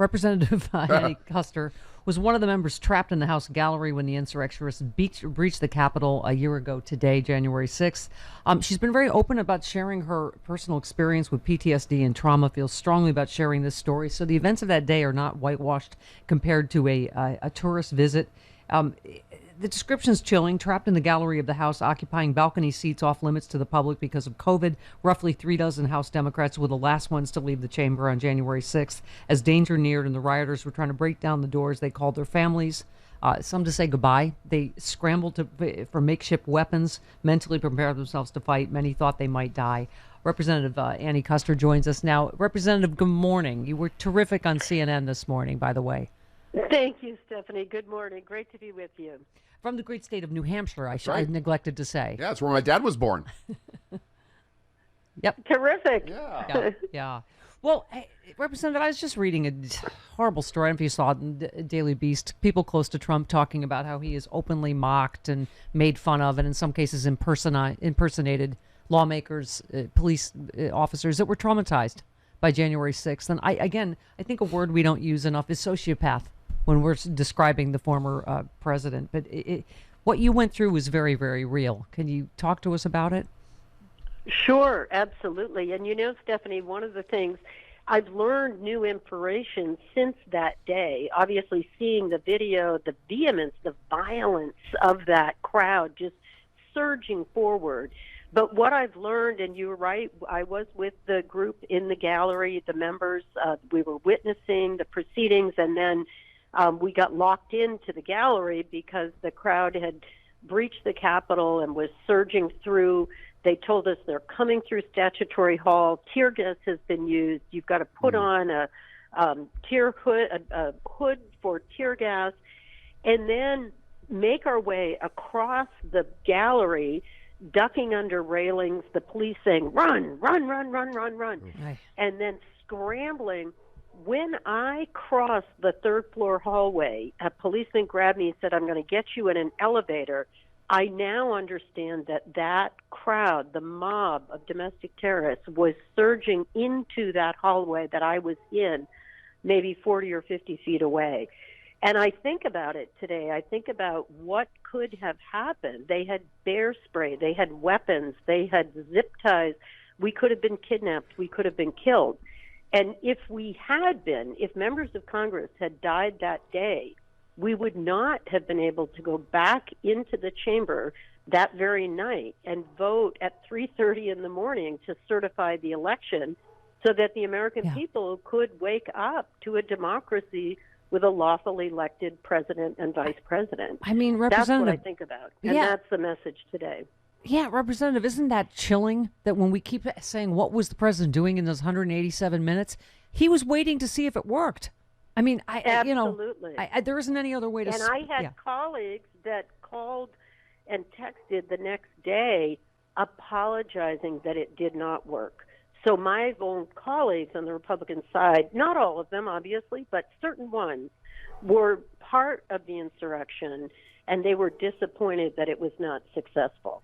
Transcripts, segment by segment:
Representative Annie Kuster was one of the members trapped in the House gallery when the insurrectionists breached the Capitol a year ago today, January 6th. She's been very open about sharing her personal experience with PTSD and trauma, feels strongly about sharing this story. So the events of that day are not whitewashed compared to a tourist visit. The description's chilling. Trapped in the gallery of the House, occupying balcony seats off limits to the public because of COVID. Roughly 36 House Democrats were the last ones to leave the chamber on January 6th. As danger neared and the rioters were trying to break down the doors, they called their families, some to say goodbye. They scrambled for makeshift weapons, mentally prepared themselves to fight. Many thought they might die. Representative Annie Kuster joins us now. Representative, good morning. You were terrific on CNN this morning, by the way. Thank you, Stephanie. Good morning. Great to be with you. From the great state of New Hampshire, I neglected to say. Yeah, it's where my dad was born. Yep. Terrific. Yeah. Well, hey, Representative, I was just reading a horrible story. I don't know if you saw it in Daily Beast. People close to Trump talking about how he is openly mocked and made fun of, and in some cases impersonated lawmakers, police officers that were traumatized by January 6th. And I think a word we don't use enough is sociopath when we're describing the former president. But what you went through was very, very real. Can you talk to us about it? Sure, absolutely. And Stephanie, one of the things I've learned new information since that day, obviously seeing the video, the vehemence, the violence of that crowd just surging forward. But what I've learned, and you're right, I was with the group in the gallery, the members, we were witnessing the proceedings, and then we got locked into the gallery because the crowd had breached the Capitol and was surging through. They told us they're coming through Statutory Hall. Tear gas has been used. You've got to put on a hood for tear gas, and then make our way across the gallery, ducking under railings, the police saying, run, run, run, run, run, run, and then scrambling. When I crossed the third floor hallway, a policeman grabbed me and said, I'm going to get you in an elevator. I now understand that crowd, the mob of domestic terrorists, was surging into that hallway that I was in, maybe 40 or 50 feet away. And I think about it today. I think about what could have happened. They had bear spray. They had weapons. They had zip ties. We could have been kidnapped. We could have been killed. And if members of Congress had died that day, we would not have been able to go back into the chamber that very night and vote at 3:30 in the morning to certify the election so that the American people could wake up to a democracy with a lawfully elected president and vice president. I mean, Representative, that's what I think about, and that's the message today. Yeah, Representative, isn't that chilling that when we keep saying what was the president doing in those 187 minutes, he was waiting to see if it worked. I mean, absolutely. There isn't any other way to. And I had colleagues that called and texted the next day apologizing that it did not work. So my own colleagues on the Republican side, not all of them obviously, but certain ones, were part of the insurrection, and they were disappointed that it was not successful.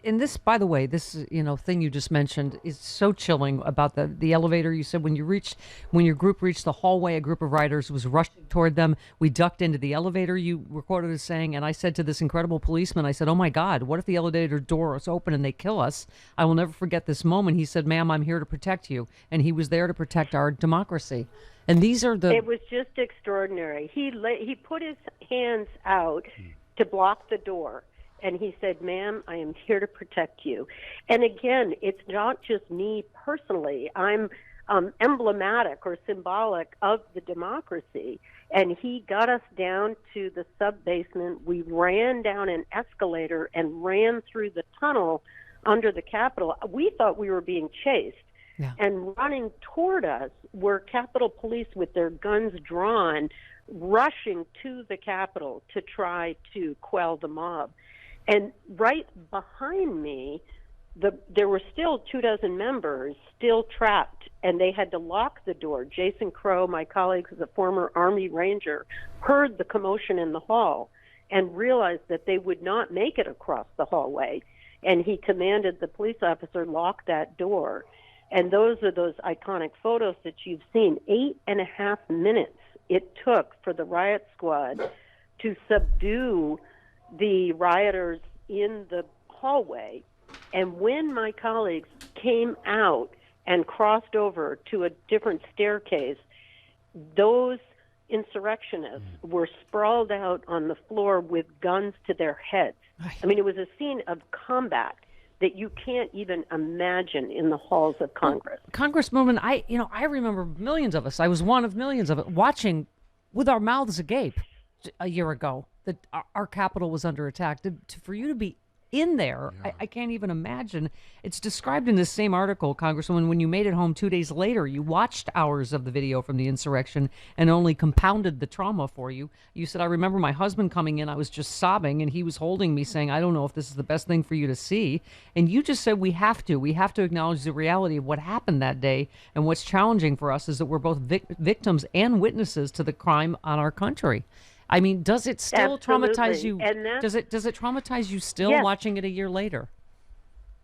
And this, by the way, this thing you just mentioned is so chilling about the elevator. You said when your group reached the hallway, a group of riders was rushing toward them. We ducked into the elevator, you were quoted as saying, and I said to this incredible policeman, I said, oh my God, what if the elevator door is open and they kill us? I will never forget this moment. He said, ma'am, I'm here to protect you. And he was there to protect our democracy. And these are It was just extraordinary. He put his hands out to block the door. And he said, ma'am, I am here to protect you. And again, it's not just me personally. I'm emblematic or symbolic of the democracy. And he got us down to the sub-basement. We ran down an escalator and ran through the tunnel under the Capitol. We thought we were being chased. Yeah. And running toward us were Capitol Police with their guns drawn, rushing to the Capitol to try to quell the mob. And right behind me, there were still 24 members still trapped, and they had to lock the door. Jason Crow, my colleague, who's a former Army Ranger, heard the commotion in the hall and realized that they would not make it across the hallway. And he commanded the police officer lock that door. And those are those iconic photos that you've seen. 8.5 minutes it took for the riot squad to subdue the rioters in the hallway. And when my colleagues came out and crossed over to a different staircase, those insurrectionists were sprawled out on the floor with guns to their heads. I mean, it was a scene of combat that you can't even imagine in the halls of Congress. Congresswoman, I remember millions of us, I was one of millions of it, watching with our mouths agape a year ago that our Capitol was under attack. For you to be in there, I can't even imagine. It's described in this same article, Congresswoman, when you made it home 2 days later, you watched hours of the video from the insurrection and only compounded the trauma for you. You said, I remember my husband coming in, I was just sobbing, and he was holding me saying, I don't know if this is the best thing for you to see. And you just said we have to acknowledge the reality of what happened that day. And what's challenging for us is that we're both victims and witnesses to the crime on our country. I mean, does it still traumatize you? Does it traumatize you still watching it a year later?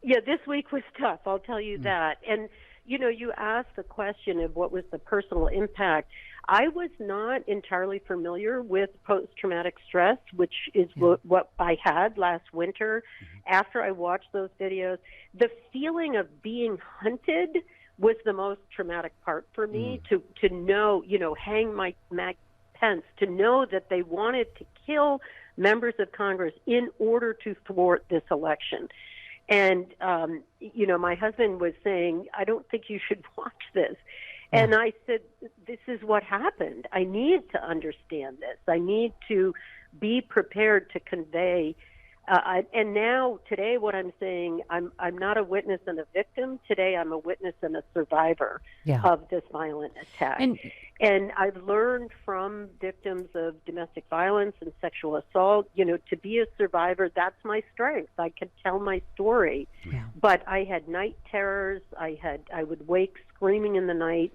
Yeah, this week was tough, I'll tell you that. And, you asked the question of what was the personal impact. I was not entirely familiar with post-traumatic stress, which is what I had last winter. After I watched those videos, the feeling of being hunted was the most traumatic part for me, to know, hang my to know that they wanted to kill members of Congress in order to thwart this election. And, my husband was saying, I don't think you should watch this. And I said, this is what happened. I need to understand this. I need to be prepared to convey. And now, today, what I'm saying, I'm not a witness and a victim. Today, I'm a witness and a survivor of this violent attack. And I've learned from victims of domestic violence and sexual assault, to be a survivor, that's my strength. I can tell my story. But I had night terrors. I would wake screaming in the night.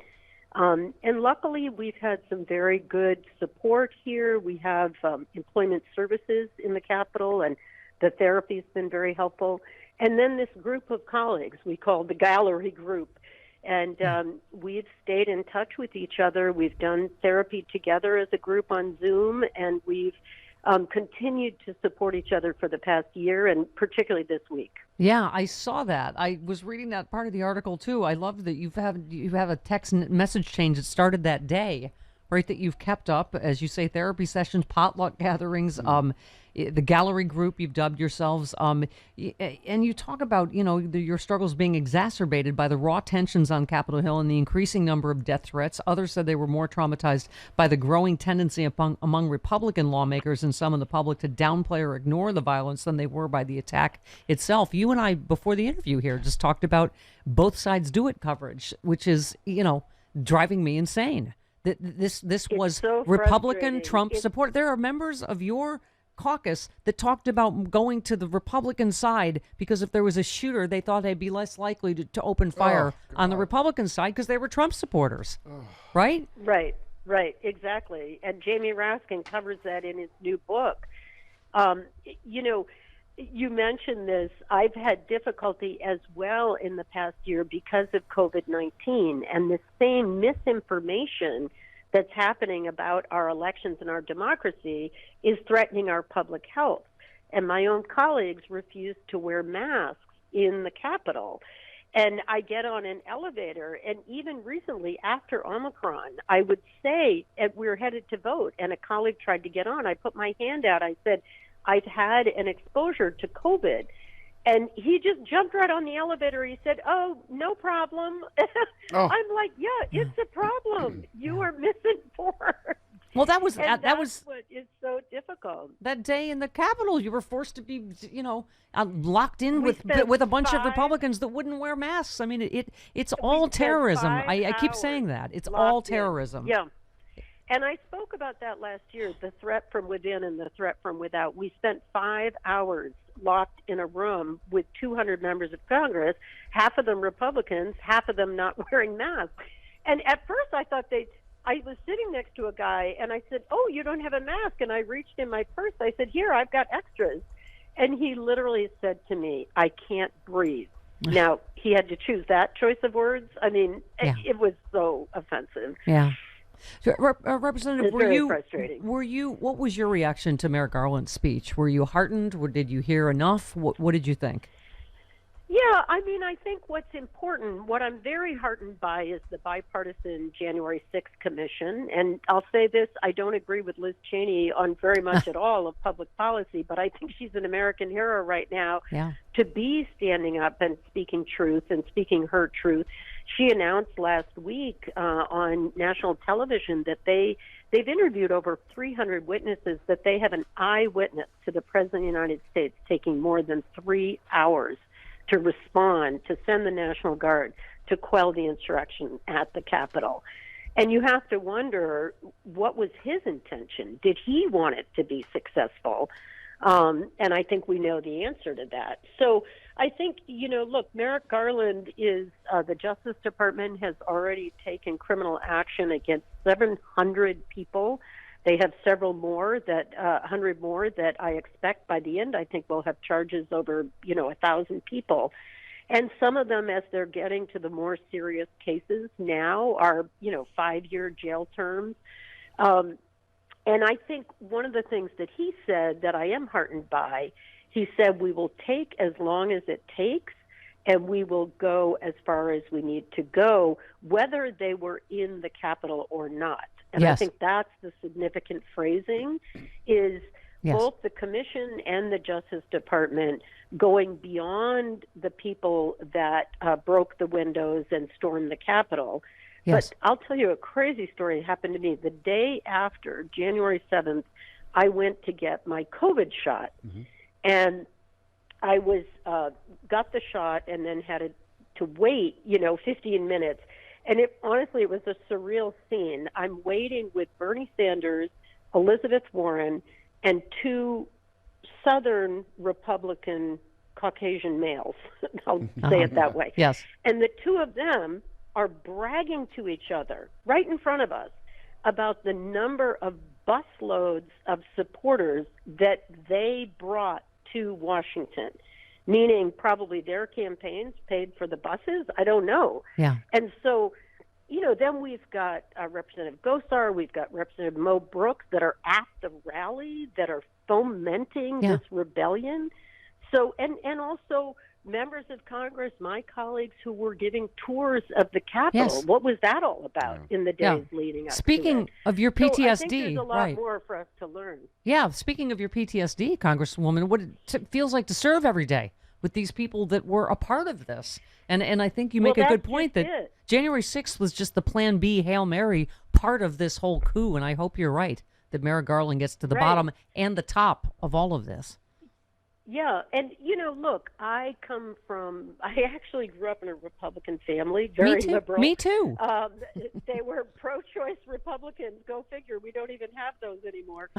And luckily, we've had some very good support here. We have employment services in the Capitol, and the therapy's been very helpful. And then this group of colleagues we call the Gallery Group. And we've stayed in touch with each other. We've done therapy together as a group on Zoom, and we've continued to support each other for the past year, and particularly this week. Yeah, I saw that. I was reading that part of the article too. I love that you have a text message change that started that day, right? That you've kept up, as you say, therapy sessions, potluck gatherings, the Gallery Group you've dubbed yourselves, and you talk about your struggles being exacerbated by the raw tensions on Capitol Hill and the increasing number of death threats. Others said they were more traumatized by the growing tendency among Republican lawmakers and some in the public to downplay or ignore the violence than they were by the attack itself. You and I, before the interview here, just talked about both sides do it coverage, which is driving me insane. This was so Republican Trump support. There are members of your caucus that talked about going to the Republican side because if there was a shooter, they thought they'd be less likely to open fire on the Republican side because they were Trump supporters. Right? Right, exactly. And Jamie Raskin covers that in his new book. You mentioned this. I've had difficulty as well in the past year because of COVID-19, and the same misinformation that's happening about our elections and our democracy is threatening our public health. And my own colleagues refuse to wear masks in the Capitol. And I get on an elevator, and even recently after Omicron, I would say, we're headed to vote, and a colleague tried to get on. I put my hand out. I said, I've had an exposure to COVID. And he just jumped right on the elevator. He said, oh, no problem. I'm like, yeah, it's a problem. You are misinformed. Well, that was what is so difficult. That day in the Capitol, you were forced to be, locked in with a bunch of Republicans that wouldn't wear masks. I mean, it's all terrorism. I keep saying that. It's all terrorism. Yeah. And I spoke about that last year, the threat from within and the threat from without. We spent 5 hours locked in a room with 200 members of Congress, half of them Republicans, half of them not wearing masks. And at first I thought I was sitting next to a guy, and I said, oh, you don't have a mask? And I reached in my purse. I said, here, I've got extras. And he literally said to me, I can't breathe. Now, he had to choose that choice of words. I mean, it was so offensive. Yeah. So, Representative, It's very frustrating. What was your reaction to Merrick Garland's speech? Were you heartened? Or did you hear enough? What did you think? Yeah, I mean, I think what's important, what I'm very heartened by is the bipartisan January 6th commission. And I'll say this, I don't agree with Liz Cheney on very much at all of public policy, but I think she's an American hero right now to be standing up and speaking truth and speaking her truth. She announced last week on national television that they've interviewed over 300 witnesses, that they have an eyewitness to the President of the United States taking more than 3 hours to respond, to send the National Guard to quell the insurrection at the Capitol. And you have to wonder, what was his intention? Did he want it to be successful? And I think we know the answer to that. So I think, look, Merrick Garland is, the Justice Department has already taken criminal action against 700 people. They have several more, 100 more that I expect by the end. I think we'll have charges over, 1,000 people. And some of them, as they're getting to the more serious cases now, are, 5-year jail terms. And I think one of the things that he said that I am heartened by, he said, we will take as long as it takes, and we will go as far as we need to go, whether they were in the Capitol or not. And I think that's the significant phrasing, is both the commission and the Justice Department going beyond the people that broke the windows and stormed the Capitol. But I'll tell you a crazy story happened to me. The day after, January 7th, I went to get my COVID shot. And I was got the shot and then had to wait, 15 minutes. And honestly, it was a surreal scene. I'm waiting with Bernie Sanders, Elizabeth Warren, and 2 Southern Republican Caucasian males. I'll say it that way. Yes. And the 2 of them are bragging to each other right in front of us about the number of busloads of supporters that they brought to Washington, meaning probably their campaigns paid for the buses. I don't know. Yeah. And so, then we've got Representative Gosar, we've got Representative Mo Brooks that are at the rally, that are fomenting this rebellion. So, and also members of Congress, my colleagues who were giving tours of the Capitol. Yes. What was that all about in the days leading up Speaking to it? of your PTSD, so I think there's a lot more for us to learn. Yeah, speaking of your PTSD, Congresswoman, what it feels like to serve every day with these people that were a part of this. And I think you make a good point that January 6th was just the Plan B Hail Mary part of this whole coup, and I hope you're right that Merrick Garland gets to the bottom and the top of all of this. Yeah, and look, I actually grew up in a Republican family, very liberal. Me too. They were pro-choice Republicans. Go figure. We don't even have those anymore.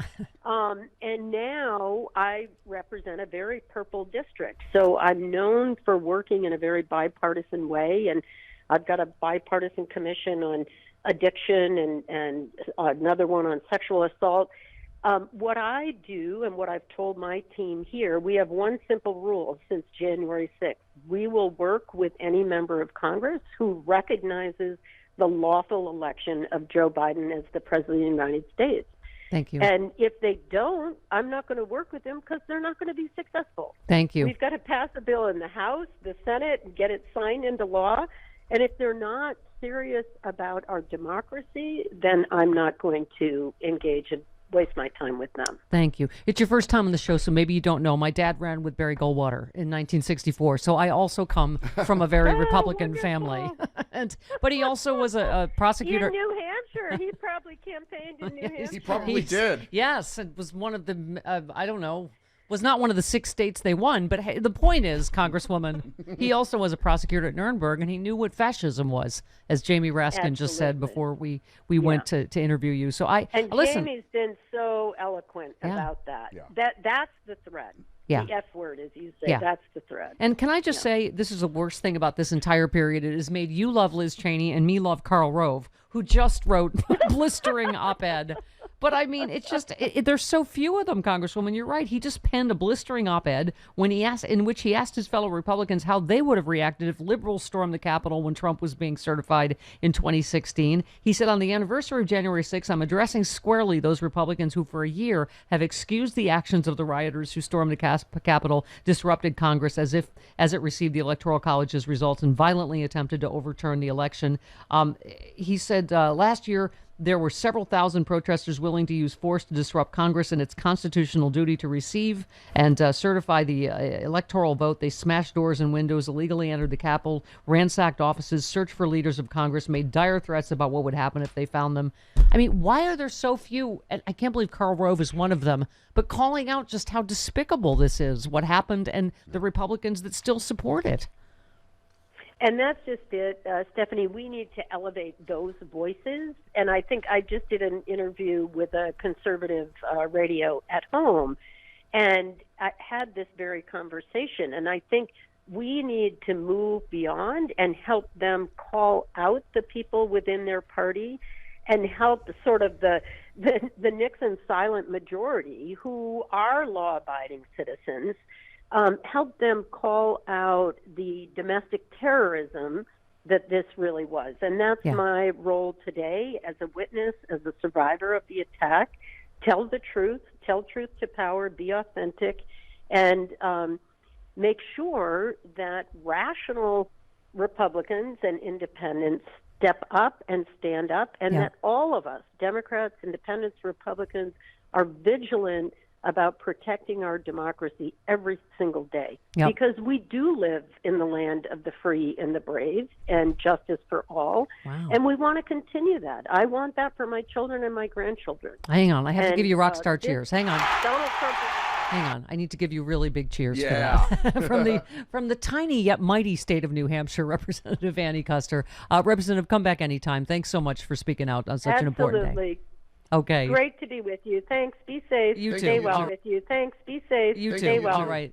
And now I represent a very purple district. So I'm known for working in a very bipartisan way, and I've got a bipartisan commission on addiction and another one on sexual assault. What I do and what I've told my team here, we have one simple rule since January 6th. We will work with any member of Congress who recognizes the lawful election of Joe Biden as the President of the United States. Thank you. And if they don't, I'm not going to work with them because they're not going to be successful. Thank you. We've got to pass a bill in the House, the Senate, and get it signed into law. And if they're not serious about our democracy, then I'm not going to engage in waste my time with them. Thank you. It's your first time on the show, so maybe you don't know. My dad ran with Barry Goldwater in 1964, so I also come from a very Republican family. But he also was a prosecutor. In New Hampshire. He probably campaigned in New Hampshire. He probably did. Yes, it was one of the, I don't know, was not one of the 6 states they won. But hey, the point is, Congresswoman, he also was a prosecutor at Nuremberg, and he knew what fascism was, as Jamie Raskin just said before we went to interview you. So listen. Jamie's been so eloquent about that. Yeah. That's the thread. Yeah. The F word, as you say, that's the thread. And can I just say, this is the worst thing about this entire period. It has made you love Liz Cheney and me love Karl Rove, who just wrote blistering op-ed But I mean, it's just there's so few of them, Congresswoman. You're right. He just penned a blistering op-ed in which he asked his fellow Republicans how they would have reacted if liberals stormed the Capitol when Trump was being certified in 2016. He said, on the anniversary of January 6th, I'm addressing squarely those Republicans who for a year have excused the actions of the rioters who stormed the Capitol, disrupted Congress as it received the Electoral College's results, and violently attempted to overturn the election. He said last year there were several thousand protesters willing to use force to disrupt Congress and its constitutional duty to receive and certify the electoral vote. They smashed doors and windows, illegally entered the Capitol, ransacked offices, searched for leaders of Congress, made dire threats about what would happen if they found them. I mean, why are there so few? And I can't believe Karl Rove is one of them, but calling out just how despicable this is, what happened, and the Republicans that still support it. And that's just it, Stephanie. We need to elevate those voices. And I think I just did an interview with a conservative radio at home, and I had this very conversation. And I think we need to move beyond and help them call out the people within their party and help sort of the Nixon silent majority who are law-abiding citizens. Help them call out the domestic terrorism that this really was. And that's my role today as a witness, as a survivor of the attack. Tell the truth, tell truth to power, be authentic, and make sure that rational Republicans and independents step up and stand up, and that all of us, Democrats, independents, Republicans, are vigilant about protecting our democracy every single day. Because we do live in the land of the free and the brave and justice for all. And we want to continue that. I want that for my children and my grandchildren. Hang on. I have to give you rock star cheers. Hang on. Donald Trump. Hang on. I need to give you really big cheers for that. from the tiny yet mighty state of New Hampshire, Representative Annie Kuster. Representative, come back anytime. Thanks so much for speaking out on such an important day. Okay. Great to be with you. Thanks. Be safe. You too. Stay well with you. Thanks. Be safe. You too. Stay well. All right.